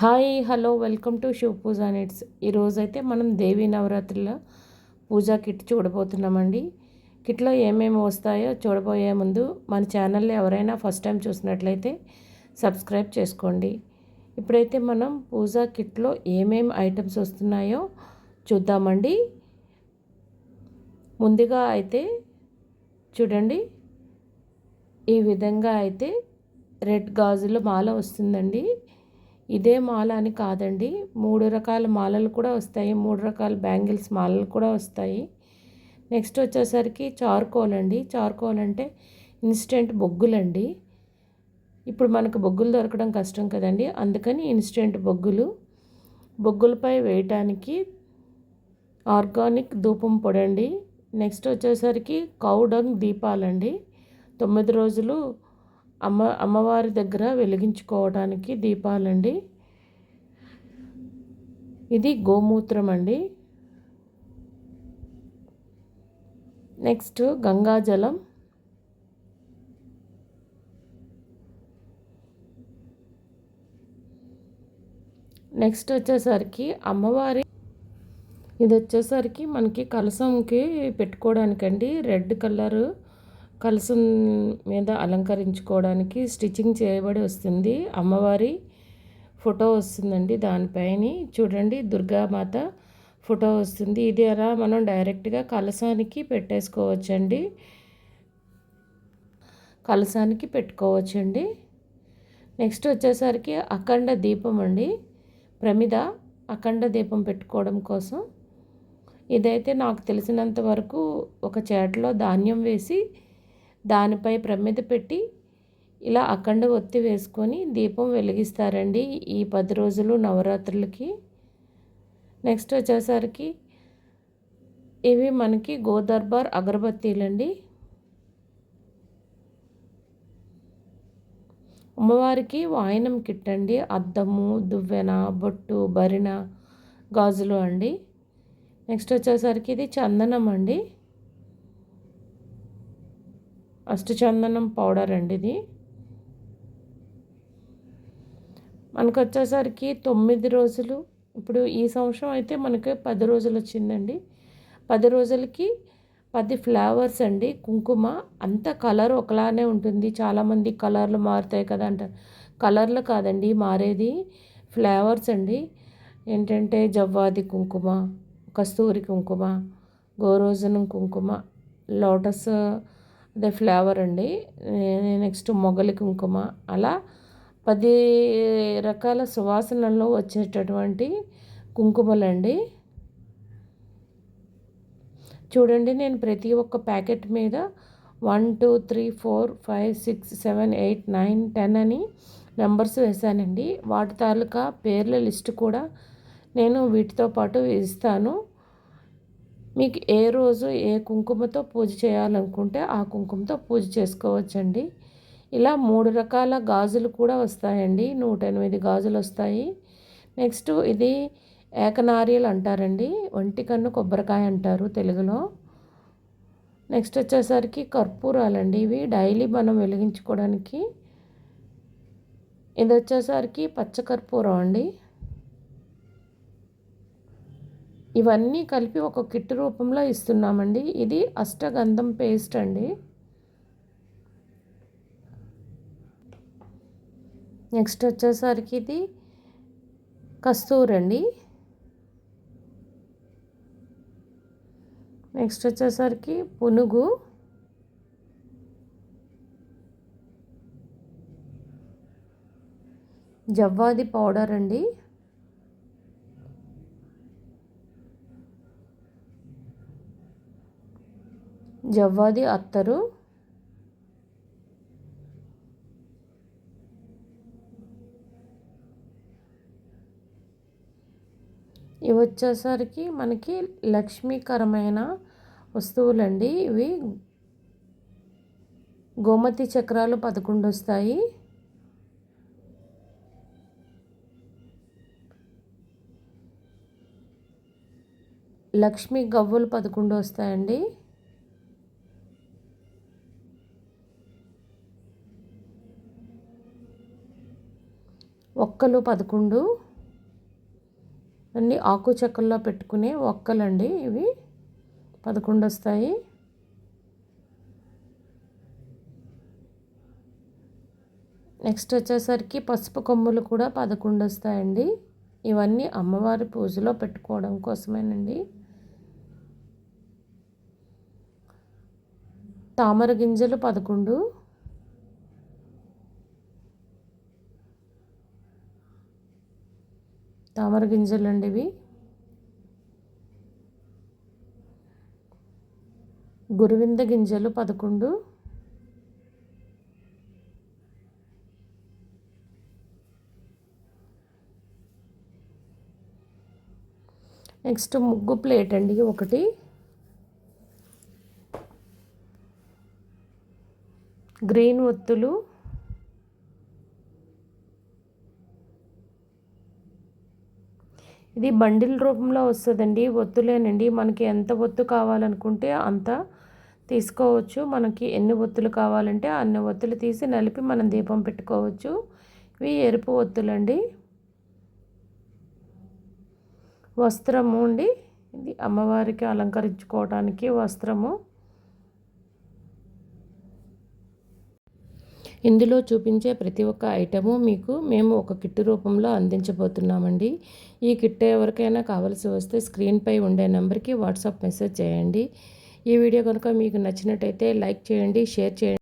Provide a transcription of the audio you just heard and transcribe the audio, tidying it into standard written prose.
Hi hello welcome to Shiva Puja needs. ఈరోజైతే మనం దేవీ నవరాత్రుల పూజా కిట్ చూడబోతున్నామండి. కిట్లో ఏమేమి వస్తాయో చూడబోయే ముందు మన ఛానల్ని ఎవరైనా ఫస్ట్ టైం చూసినట్లయితే సబ్స్క్రైబ్ చేసుకోండి. ఇప్పుడైతే మనం పూజా కిట్లో ఏమేమి ఐటమ్స్ వస్తున్నాయో చూద్దామండి. ముందుగా అయితే చూడండి, ఈ విధంగా అయితే రెడ్ గాజుల మాల వస్తుందండి. ఇదే మాల అని కాదండి, 3 రకాల మాలలు కూడా వస్తాయి, 3 రకాల బ్యాంగిల్స్ మాలలు కూడా వస్తాయి. నెక్స్ట్ వచ్చేసరికి చార్కోల్ అండి. చార్కోల్ అంటే ఇన్స్టెంట్ బొగ్గులండి. ఇప్పుడు మనకు బొగ్గులు దొరకడం కష్టం కదండి, అందుకని ఇన్స్టెంట్ బొగ్గులపై వేయటానికి ఆర్గానిక్ ధూపం పొడండి. నెక్స్ట్ వచ్చేసరికి కౌడంగ్ దీపాలండి. 9 రోజులు అమ్మవారి దగ్గర వెలిగించుకోవడానికి దీపాలండి. ఇది గోమూత్రం అండి. నెక్స్ట్ గంగాజలం. నెక్స్ట్ వచ్చేసరికి అమ్మవారి ఇది వచ్చేసరికి మనకి కలసంకి పెట్టుకోవడానికండి. రెడ్ కలర్ కలసం మీద అలంకరించుకోవడానికి స్టిచ్చింగ్ చేయబడి వస్తుంది. అమ్మవారి ఫోటో వస్తుందండి. దానిపైన చూడండి దుర్గామాత ఫోటో వస్తుంది. ఇది అలా మనం డైరెక్ట్గా కలసానికి పెట్టేసుకోవచ్చండి, కలసానికి పెట్టుకోవచ్చండి. నెక్స్ట్ వచ్చేసరికి అఖండ దీపం అండి. ప్రమిద అఖండ దీపం పెట్టుకోవడం కోసం. ఇదైతే నాకు తెలిసినంత వరకు ఒక చేటలో ధాన్యం వేసి దానిపై ప్రమిద పెట్టి ఇలా అఖండ ఒత్తి వేసుకొని దీపం వెలిగిస్తారండి ఈ 10 రోజులు నవరాత్రులకి. నెక్స్ట్ వచ్చేసరికి ఇవి మనకి గోదర్బార్ అగరబత్తీలండి. అమ్మవారికి వాయనం కిట్ అండి. అద్దము, దువ్వెన, బొట్టు, భరిణ, గాజులు అండి. నెక్స్ట్ వచ్చేసరికి ఇది చందనం అండి, అష్టచందనం పౌడర్ అండి. ఇది మనకు వచ్చేసరికి 9 రోజులు. ఇప్పుడు ఈ సంవత్సరం అయితే మనకి 10 రోజులు వచ్చిందండి. 10 రోజులకి 10 ఫ్లేవర్స్ అండి. కుంకుమ అంత కలర్ ఒకలానే ఉంటుంది. చాలామంది కలర్లు మారుతాయి కదా అంటారు. కలర్లు కాదండి మారేది, ఫ్లేవర్స్ అండి. ఏంటంటే జవ్వాది కుంకుమ, కస్తూరి కుంకుమ, గోరోజనం కుంకుమ, లోటస్ అదే ఫ్లేవర్ అండి. నెక్స్ట్ మొగలి కుంకుమ, అలా 10 రకాల సువాసనల్లో వచ్చేటటువంటి కుంకుమలండి. చూడండి, నేను ప్రతి ఒక్క ప్యాకెట్ మీద 1 2 3 4 5 6 7 8 9 10 అని నెంబర్స్ వేశానండి. వాటి తాలూకా పేర్ల లిస్ట్ కూడా నేను వీటితో పాటు ఇస్తాను. మీకు ఏ రోజు ఏ కుంకుమతో పూజ చేయాలనుకుంటే ఆ కుంకుమతో పూజ చేసుకోవచ్చండి. ఇలా 3 రకాల గాజులు కూడా వస్తాయండి. 108 గాజులు వస్తాయి. నెక్స్ట్ ఇది ఏకనారియలు అంటారండి, ఒంటికన్ను కొబ్బరికాయ అంటారు తెలుగులో. నెక్స్ట్ వచ్చేసరికి కర్పూరాలండి. ఇవి డైలీ మనం వెలిగించుకోవడానికి. ఇది వచ్చేసరికి పచ్చకర్పూరం అండి. ఇవన్నీ కలిపి ఒక కిట్ రూపంలో ఇస్తున్నామండి. ఇది అష్టగంధం పేస్ట్ అండి. నెక్స్ట్ వచ్చేసరికి ఇది కస్తూరి అండి. నెక్స్ట్ వచ్చేసరికి పునుగు, జవ్వాది పౌడర్ అండి. జవ్వాది అత్తరు, ఇవి వచ్చేసరికి మనకి లక్ష్మీకరమైన వస్తువులండి. ఇవి గోమతి చక్రాలు 11 వస్తాయి. లక్ష్మీ గవ్వలు 11 వస్తాయండి. ఒక్కలు 11 అన్ని ఆకు చెక్కల్లో పెట్టుకునే ఒక్కలండి. ఇవి 11 వస్తాయి. నెక్స్ట్ వచ్చేసరికి పసుపు కొమ్ములు కూడా 11 వస్తాయండి. ఇవన్నీ అమ్మవారి పూజలో పెట్టుకోవడం కోసమేనండి. తామర గింజలు 11, తామర గింజలు అండి ఇవి. గురువింద గింజలు 11, నెక్స్ట్ ముగ్గు ప్లేట్ అండి ఒకటి, గ్రీన్ ఒత్తులు, ఇది బండిల్ రూపంలో వస్తుందండి. ఒత్తులేనండి. మనకి ఎంత ఒత్తు కావాలనుకుంటే అంత తీసుకోవచ్చు. మనకి ఎన్ని ఒత్తులు కావాలంటే అన్ని ఒత్తులు తీసి నలిపి మనం దీపం పెట్టుకోవచ్చు. ఇవి ఎరుపు ఒత్తులండి. వస్త్రము అండి, ఇది అమ్మవారికి అలంకరించుకోవడానికి వస్త్రము. ఇందులో చూపించే ప్రతి ఒక్క ఐటము మీకు మేము ఒక కిట్ రూపంలో అందించబోతున్నామండి. ఈ కిట్ ఎవరికైనా కావాల్సి వస్తే స్క్రీన్పై ఉండే నెంబర్కి వాట్సాప్ మెసేజ్ చేయండి. ఈ వీడియో కనుక మీకు నచ్చినట్టయితే లైక్ చేయండి, షేర్ చేయండి.